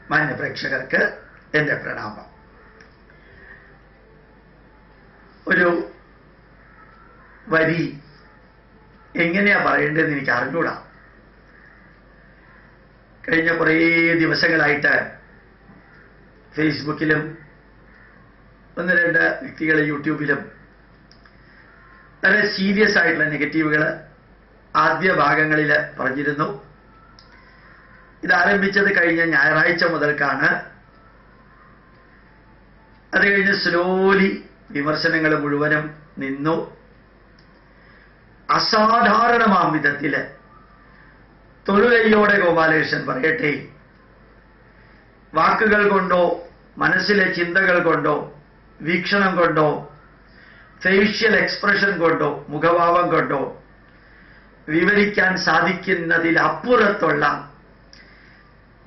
മാന്യ പ്രേക്ഷകർക്ക് എൻ്റെ പ്രണാമം. ഒരു വരി എങ്ങനെയാ പറയേണ്ടതെന്ന് എനിക്ക് അറിഞ്ഞൂടാ. കഴിഞ്ഞ കുറേ ദിവസങ്ങളായിട്ട് ഫേസ്ബുക്കിലും ഒന്ന് രണ്ട് വ്യക്തികൾ യൂട്യൂബിലും വളരെ സീരിയസ് ആയിട്ടുള്ള നെഗറ്റീവുകൾ ആദ്യ ഭാഗങ്ങളിൽ പറഞ്ഞിരുന്നു. ഇതാരംഭിച്ചത് കഴിഞ്ഞ ഞായറാഴ്ച മുതൽക്കാണ്. അത് കഴിഞ്ഞ് സ്ലോലി വിമർശനങ്ങൾ മുഴുവനും നിന്നു. അസാധാരണമാം വിധത്തില് തൊഴുകൈയോടെ ഗോപാലകൃഷ്ണൻ പറയട്ടെ, വാക്കുകൾ കൊണ്ടോ മനസ്സിലെ ചിന്തകൾ കൊണ്ടോ വീക്ഷണം കൊണ്ടോ ഫേഷ്യൽ എക്സ്പ്രഷൻ കൊണ്ടോ മുഖഭാവം കൊണ്ടോ വിവരിക്കാൻ സാധിക്കുന്നതിലപ്പുറത്തുള്ള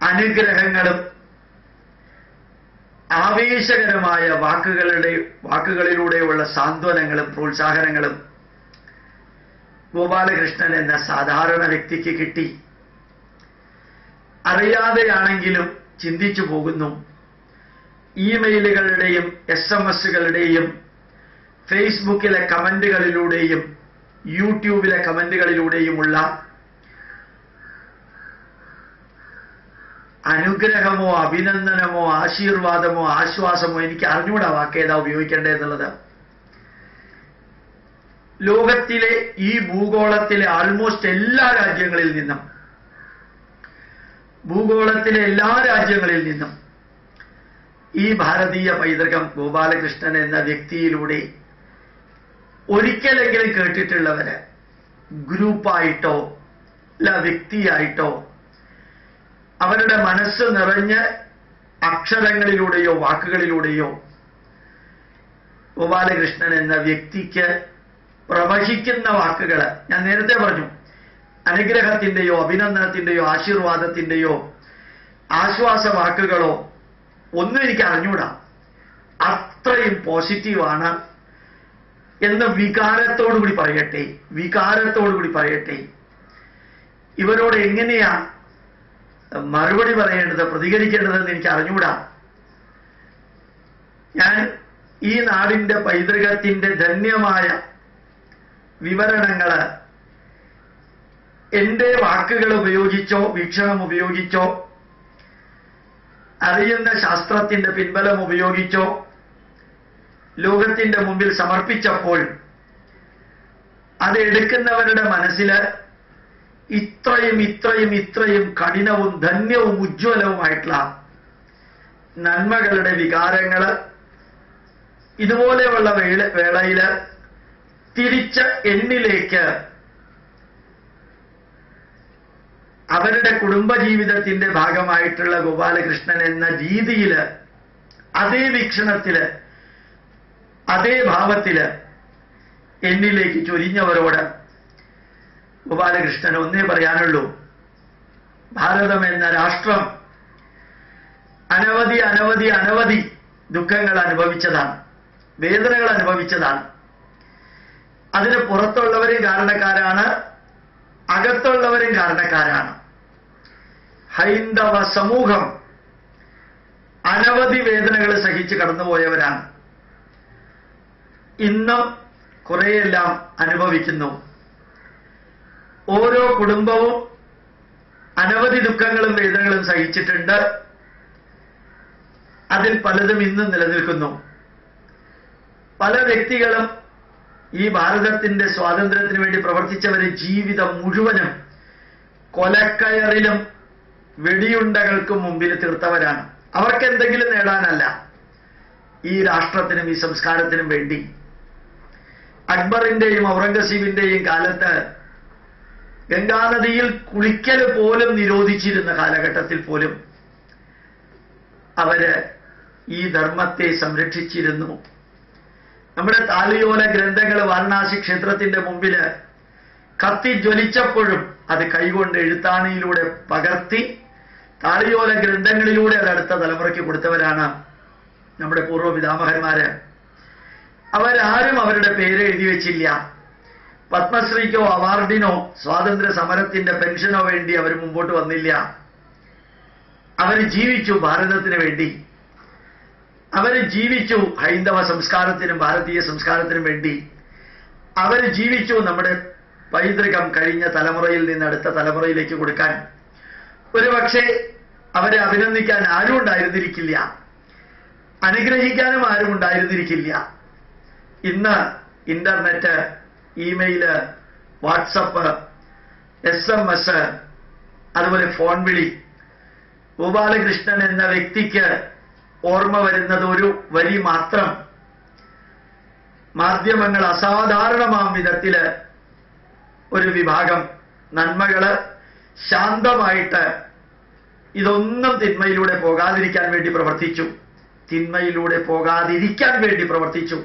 അനുഗ്രഹങ്ങളും ആവേശകരമായ വാക്കുകളിലൂടെയുള്ള സാന്ത്വനങ്ങളും പ്രോത്സാഹനങ്ങളും ഗോപാലകൃഷ്ണൻ എന്ന സാധാരണ വ്യക്തിക്ക് കിട്ടി. അറിയാതെയാണെങ്കിലും ചിന്തിച്ചു പോകുന്നു. ഇമെയിലുകളുടെയും SMS-കളുടെയും ഫേസ്ബുക്കിലെ കമന്റുകളിലൂടെയും യൂട്യൂബിലെ കമന്റുകളിലൂടെയുമുള്ള അനുഗ്രഹമോ അഭിനന്ദനമോ ആശീർവാദമോ ആശ്വാസമോ എനിക്ക് അറിഞ്ഞൂടാ വാക്കേതാ ഉപയോഗിക്കേണ്ടതെന്നുള്ളത്. ലോകത്തിലെ ഈ ഭൂഗോളത്തിലെ ആൾമോസ്റ്റ് എല്ലാ രാജ്യങ്ങളിൽ നിന്നും ഈ ഭാരതീയ പൈതൃകം ഗോപാലകൃഷ്ണൻ എന്ന വ്യക്തിയിലൂടെ ഒരിക്കലെങ്കിലും കേട്ടിട്ടുള്ളവര് ഗ്രൂപ്പായിട്ടോ അല്ല വ്യക്തിയായിട്ടോ അവരുടെ മനസ്സ് നിറഞ്ഞ് അക്ഷരങ്ങളിലൂടെയോ വാക്കുകളിലൂടെയോ ഗോപാലകൃഷ്ണൻ എന്ന വ്യക്തിക്ക് പ്രവഹിക്കുന്ന വാക്കുകൾ ഞാൻ നേരത്തെ പറഞ്ഞു. അനുഗ്രഹത്തിന്റെയോ അഭിനന്ദനത്തിന്റെയോ ആശീർവാദത്തിന്റെയോ ആശ്വാസ വാക്കുകളോ ഒന്നും എനിക്ക് അറിഞ്ഞൂടാ. അത്രയും പോസിറ്റീവാണ് എന്ന് വികാരത്തോടുകൂടി പറയട്ടെ. ഇവരോട് എങ്ങനെയാ മറുപടി പറയേണ്ടത്, പ്രതികരിക്കേണ്ടതെന്ന് എനിക്ക് അറിഞ്ഞൂടാ. ഞാൻ ഈ നാടിന്റെ പൈതൃകത്തിന്റെ ധന്യമായ വിവരണങ്ങള് എന്റെ വാക്കുകൾ ഉപയോഗിച്ചോ വീക്ഷണം ഉപയോഗിച്ചോ അറിയുന്ന ശാസ്ത്രത്തിന്റെ പിൻബലം ഉപയോഗിച്ചോ ലോകത്തിന്റെ മുമ്പിൽ സമർപ്പിച്ചപ്പോൾ അത് എടുക്കുന്നവരുടെ മനസ്സില് ഇത്രയും കഠിനവും ധന്യവും ഉജ്ജ്വലവുമായിട്ടുള്ള നന്മകളുടെ വികാരങ്ങള് ഇതുപോലെയുള്ള വേളയില് തിരിച്ച് എന്നിലേക്ക് അവരുടെ കുടുംബജീവിതത്തിന്റെ ഭാഗമായിട്ടുള്ള ഗോപാലകൃഷ്ണൻ എന്ന രീതിയില് അതേ വീക്ഷണത്തില് അതേ ഭാവത്തില് എന്നിലേക്ക് ചൊരിഞ്ഞവരോട് ഗോപാലകൃഷ്ണൻ ഒന്നേ പറയാനുള്ളൂ. ഭാരതം എന്ന രാഷ്ട്രം അനവധി ദുഃഖങ്ങൾ അനുഭവിച്ചതാണ്, വേദനകൾ അനുഭവിച്ചതാണ്. അതിന് പുറത്തുള്ളവരും കാരണക്കാരാണ്, അകത്തുള്ളവരും കാരണക്കാരാണ്. ഹൈന്ദവ സമൂഹം അനവധി വേദനകൾ സഹിച്ച് കടന്നുപോയവരാണ്. ഇന്നും കുറെയെല്ലാം അനുഭവിക്കുന്നു. ഓരോ കുടുംബവും അനവധി ദുഃഖങ്ങളും വേദനകളും സഹിച്ചിട്ടുണ്ട്. അതിൽ പലതും ഇന്നും നിലനിൽക്കുന്നു. പല വ്യക്തികളും ഈ ഭാരതത്തിന്റെ സ്വാതന്ത്ര്യത്തിന് വേണ്ടി പ്രവർത്തിച്ചവരെ ജീവിതം മുഴുവനും കൊലക്കയറിലും വെടിയുണ്ടകൾക്കും മുമ്പിൽ തീർത്തവരാണ്. അവർക്ക് എന്തെങ്കിലും നേടാനല്ല, ഈ രാഷ്ട്രത്തിനും ഈ സംസ്കാരത്തിനും വേണ്ടി. അക്ബറിന്റെയും ഔറംഗസീബിന്റെയും കാലത്ത് ഗംഗാനദിയിൽ കുളിക്കൽ പോലും നിരോധിച്ചിരുന്ന കാലഘട്ടത്തിൽ പോലും അവര് ഈ ധർമ്മത്തെ സംരക്ഷിച്ചിരുന്നു. നമ്മുടെ താളിയോല ഗ്രന്ഥങ്ങൾ വാരണാസി ക്ഷേത്രത്തിന്റെ മുമ്പില് കത്തി ജ്വലിച്ചപ്പോഴും അത് കൈകൊണ്ട് എഴുത്താണിയിലൂടെ പകർത്തി താളിയോല ഗ്രന്ഥങ്ങളിലൂടെ അത് അടുത്ത തലമുറയ്ക്ക് കൊടുത്തവരാണ് നമ്മുടെ പൂർവ്വപിതാമഹന്മാര്. അവരാരും അവരുടെ പേര് എഴുതി വെച്ചില്ല. പത്മശ്രീക്കോ അവാർഡിനോ സ്വാതന്ത്ര്യ സമരത്തിന്റെ പെൻഷനോ വേണ്ടി അവർ മുമ്പോട്ട് വന്നില്ല. അവർ ജീവിച്ചു ഭാരതത്തിന് വേണ്ടി, അവർ ജീവിച്ചു ഹൈന്ദവ സംസ്കാരത്തിനും ഭാരതീയ സംസ്കാരത്തിനും വേണ്ടി, അവർ ജീവിച്ചു നമ്മുടെ പൈതൃകം കഴിഞ്ഞ തലമുറയിൽ നിന്ന് അടുത്ത തലമുറയിലേക്ക് കൊടുക്കാൻ. ഒരുപക്ഷെ അവരെ അഭിനന്ദിക്കാൻ ആരും ഉണ്ടായിരുന്നിരിക്കില്ല, അനുഗ്രഹിക്കാനും ആരും ഉണ്ടായിരുന്നിരിക്കില്ല. ഇന്ന് ഇന്റർനെറ്റ്, ഇമെയില്, വാട്സപ്പ്, SMS, അതുപോലെ ഫോൺ വിളി. ഗോപാലകൃഷ്ണൻ എന്ന വ്യക്തിക്ക് ഓർമ്മ വരുന്നത് ഒരു വരി മാത്രം. മാധ്യമങ്ങൾ അസാധാരണമാം വിധത്തില് ഒരു വിഭാഗം നന്മകള് ശാന്തമായിട്ട് ഇതൊന്നും തിന്മയിലൂടെ പോകാതിരിക്കാൻ വേണ്ടി പ്രവർത്തിച്ചു, തിന്മയിലൂടെ പോകാതിരിക്കാൻ വേണ്ടി പ്രവർത്തിച്ചു.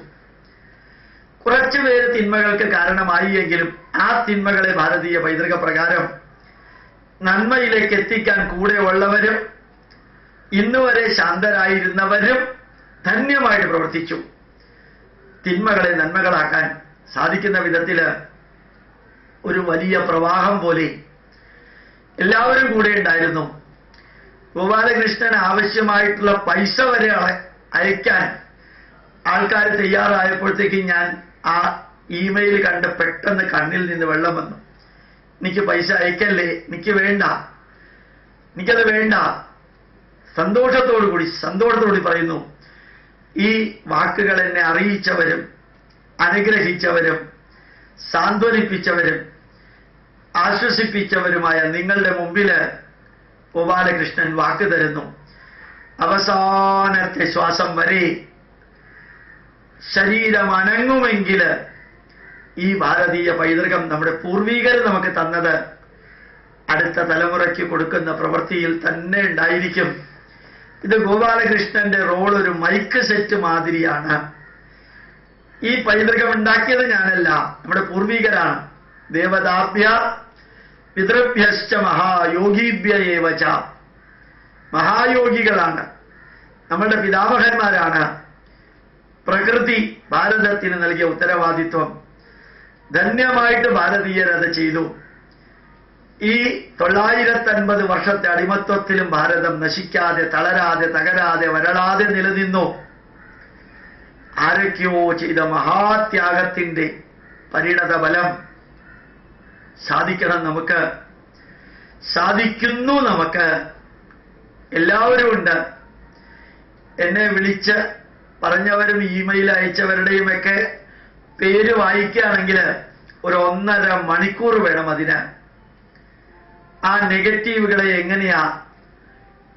കുറച്ചുപേര് തിന്മകൾക്ക് കാരണമായി എങ്കിലും ആ തിന്മകളെ ഭാരതീയ പൈതൃക പ്രകാരം നന്മയിലേക്ക് എത്തിക്കാൻ കൂടെയുള്ളവരും ഇന്നുവരെ ശാന്തരായിരുന്നവരും ധന്യമായിട്ട് പ്രവർത്തിച്ചു. തിന്മകളെ നന്മകളാക്കാൻ സാധിക്കുന്ന വിധത്തില് ഒരു വലിയ പ്രവാഹം പോലെ എല്ലാവരും കൂടെ ഉണ്ടായിരുന്നു. ഗോപാലകൃഷ്ണൻ ആവശ്യമായിട്ടുള്ള പൈസ വരെ അയക്കാൻ ആൾക്കാർ തയ്യാറായപ്പോഴത്തേക്ക് ഞാൻ ആ ഇമെയിൽ കണ്ട് പെട്ടെന്ന് കണ്ണിൽ നിന്ന് വെള്ളം വന്നു. എനിക്ക് പൈസ അയക്കല്ലേ, എനിക്ക് വേണ്ട, എനിക്കത് വേണ്ട. സന്തോഷത്തോടുകൂടി പറയുന്നു. ഈ വാക്കുകൾ എന്നെ അറിയിച്ചവരും അനുഗ്രഹിച്ചവരും സാന്ത്വനിപ്പിച്ചവരും ആശ്വസിപ്പിച്ചവരുമായ നിങ്ങളുടെ മുമ്പില് ഗോപാലകൃഷ്ണൻ വാക്ക് തരുന്നു. അവസാനത്തെ ശ്വാസം വരെ ശരീരം അനങ്ങുമെങ്കില് ഈ ഭാരതീയ പൈതൃകം നമ്മുടെ പൂർവികർ നമുക്ക് തന്നത് അടുത്ത തലമുറയ്ക്ക് കൊടുക്കുന്ന പ്രവൃത്തിയിൽ തന്നെ ഉണ്ടായിരിക്കും. ഇത് ഗോപാലകൃഷ്ണന്റെ റോൾ ഒരു മൈക്ക് സെറ്റ് മാതിരിയാണ്. ഈ പൈതൃകം ഉണ്ടാക്കിയത് ഞാനല്ല, നമ്മുടെ പൂർവികരാണ്. ദേവതാഭ്യ പിതൃഭ്യശ്ച മഹായോഗിഭ്യേവച, മഹായോഗികളാണ്, നമ്മളുടെ പിതാമഹന്മാരാണ്. പ്രകൃതി ഭാരതത്തിന് നൽകിയ ഉത്തരവാദിത്വം ധന്യമായിട്ട് ഭാരതീയർ അത് ചെയ്തു. ഈ 950 വർഷത്തെ അടിമത്വത്തിലും ഭാരതം നശിക്കാതെ, തളരാതെ, തകരാതെ, വരളാതെ നിലനിന്നു. ആരൊക്കെയോ ചെയ്ത മഹാത്യാഗത്തിന്റെ പരിണത ഫലം സാധിക്കണം നമുക്ക്, സാധിക്കുന്നു നമുക്ക്. എല്ലാവരും ഉണ്ട്. എന്നെ വിളിച്ച് പറഞ്ഞവരും ഇമെയിൽ അയച്ചവരുടെയും ഒക്കെ പേര് വായിക്കുകയാണെങ്കിൽ ഒരു 1.5 മണിക്കൂർ വേണം അതിന്. ആ നെഗറ്റീവുകളെ എങ്ങനെയാ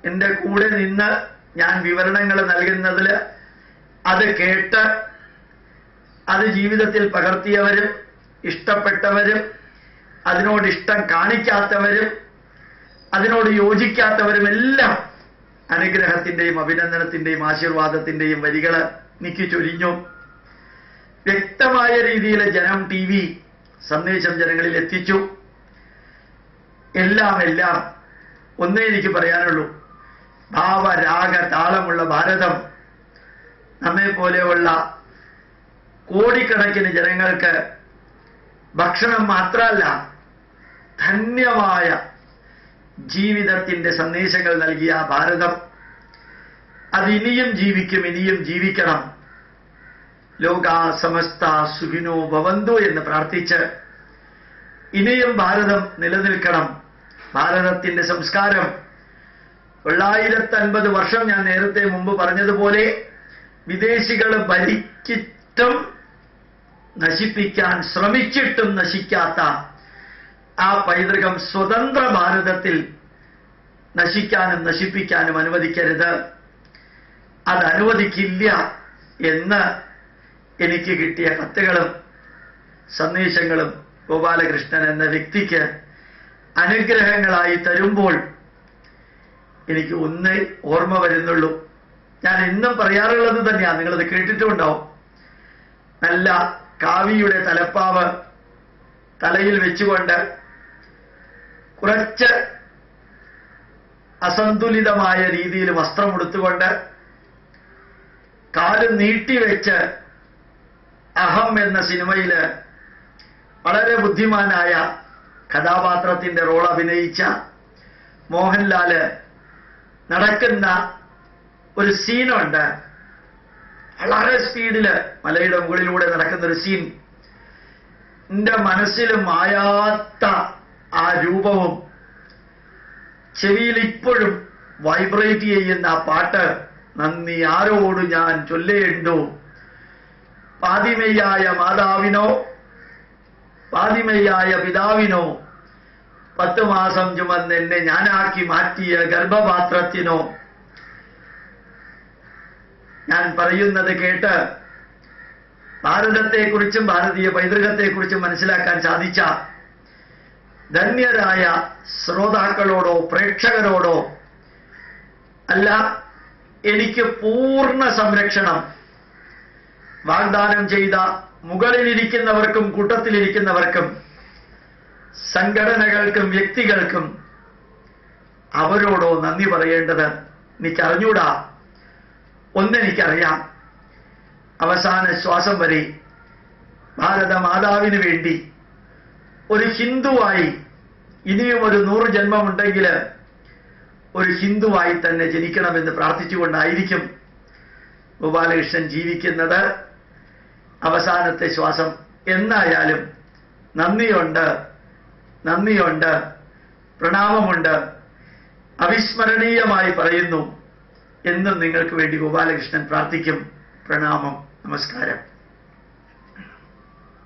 എൻ്റെ കൂടെ നിന്ന് ഞാൻ വിവരണങ്ങൾ നൽകുന്നതിൽ അത് കേട്ട് അത് ജീവിതത്തിൽ പകർത്തിയവരും ഇഷ്ടപ്പെട്ടവരും അതിനോട് ഇഷ്ടം കാണിക്കാത്തവരും അതിനോട് യോജിക്കാത്തവരും എല്ലാം അനുഗ്രഹത്തിന്റെയും അഭിനന്ദനത്തിന്റെയും ആശീർവാദത്തിന്റെയും വരികൾ എനിക്ക് ചൊരിഞ്ഞു. വ്യക്തമായ രീതിയിൽ ജനം TV സന്ദേശം ജനങ്ങളിൽ എത്തിച്ചു. എല്ലാം ഒന്നേ എനിക്ക് പറയാനുള്ളൂ, ഭാവരാഗ താളമുള്ള ഭാരതം നമ്മെ പോലെയുള്ള കോടിക്കണക്കിന് ജനങ്ങൾക്ക് ഭക്ഷണം മാത്രമല്ല ധന്യമായ ജീവിതത്തിന്റെ സന്ദേശങ്ങൾ നൽകിയ ഭാരതം അത് ഇനിയും ജീവിക്കും, ഇനിയും ജീവിക്കണം. ലോകാ സമസ്ത സുഖിനോ ഭവന്തു എന്ന് പ്രാർത്ഥിച്ച് ഇനിയും ഭാരതം നിലനിൽക്കണം. ഭാരതത്തിന്റെ സംസ്കാരം 950 വർഷം ഞാൻ നേരത്തെ മുമ്പ് പറഞ്ഞതുപോലെ വിദേശികൾ ഭരിച്ചിട്ടും നശിപ്പിക്കാൻ ശ്രമിച്ചിട്ടും നശിക്കാത്ത ആ പൈതൃകം സ്വതന്ത്ര ഭാരതത്തിൽ നശിക്കാനും നശിപ്പിക്കാനും അനുവദിക്കരുത്. അത് അനുവദിക്കില്ല എന്ന് എനിക്ക് കിട്ടിയ കത്തുകളും സന്ദേശങ്ങളും ഗോപാലകൃഷ്ണൻ എന്ന വ്യക്തിക്ക് അനുഗ്രഹങ്ങളായി തരുമ്പോൾ എനിക്ക് ഒന്നേ ഓർമ്മ വരുന്നുള്ളൂ. ഞാൻ എന്നും പറയാറുള്ളത് തന്നെയാണ്, നിങ്ങളത് കേട്ടിട്ടുണ്ടാവും. നല്ല കാവിയുടെ തലപ്പാവ് തലയിൽ വെച്ചുകൊണ്ട് കുറച്ച് അസന്തുലിതമായ രീതിയിൽ വസ്ത്രമെടുത്തുകൊണ്ട് കാല് നീട്ടിവെച്ച് അഹം എന്ന സിനിമയില് വളരെ ബുദ്ധിമാനായ കഥാപാത്രത്തിന്റെ റോൾ അഭിനയിച്ച മോഹൻലാല് നടക്കുന്ന ഒരു സീനുണ്ട്. വളരെ സ്പീഡില് മലയുടെ മുകളിലൂടെ നടക്കുന്ന ഒരു സീൻ. എന്റെ മനസ്സിൽ മായാത്ത ആ രൂപവും ചെവിയിൽ ഇപ്പോഴും വൈബ്രേറ്റ് ചെയ്യുന്ന ആ പാട്ട്, നന്ദി ആരോട് ഞാൻ ചൊല്ലേണ്ടു, പാതിമയ്യായ മാതാവിനോ പാതിമയ്യായ പിതാവിനോ 10 മാസം ചുമന്നെന്നെ ഞാനാക്കി മാറ്റിയ ഗർഭപാത്രത്തിനോ. ഞാൻ പറയുന്നത് കേട്ട് ഭാരതത്തെക്കുറിച്ചും ഭാരതീയ പൈതൃകത്തെക്കുറിച്ചും മനസ്സിലാക്കാൻ സാധിച്ച ധന്യരായ ശ്രോതാക്കളോടോ പ്രേക്ഷകരോടോ അല്ല, എനിക്ക് പൂർണ്ണ സംരക്ഷണം വാഗ്ദാനം ചെയ്ത മുകളിലിരിക്കുന്നവർക്കും കൂട്ടത്തിലിരിക്കുന്നവർക്കും സംഘടനകൾക്കും വ്യക്തികൾക്കും അവരോടോ നന്ദി പറയേണ്ടത് എനിക്കറിഞ്ഞൂടാ. ഒന്നെനിക്കറിയാം, അവസാന ശ്വാസം വരെ ഭാരത മാതാവിന് വേണ്ടി ഒരു ഹിന്ദുവായി, ഇനിയും ഒരു 100 ജന്മമുണ്ടെങ്കിൽ ഒരു ഹിന്ദുവായി തന്നെ ജനിക്കണമെന്ന് പ്രാർത്ഥിച്ചുകൊണ്ടായിരിക്കും ഗോപാലകൃഷ്ണൻ ജീവിക്കുന്നത്. അവസാനത്തെ ശ്വാസം എന്നായാലും നന്ദിയുണ്ട്, പ്രണാമമുണ്ട്, അവിസ്മരണീയമായി പറയുന്നു. എന്നും നിങ്ങൾക്ക് വേണ്ടി ഗോപാലകൃഷ്ണൻ പ്രാർത്ഥിക്കും. പ്രണാമം, നമസ്കാരം.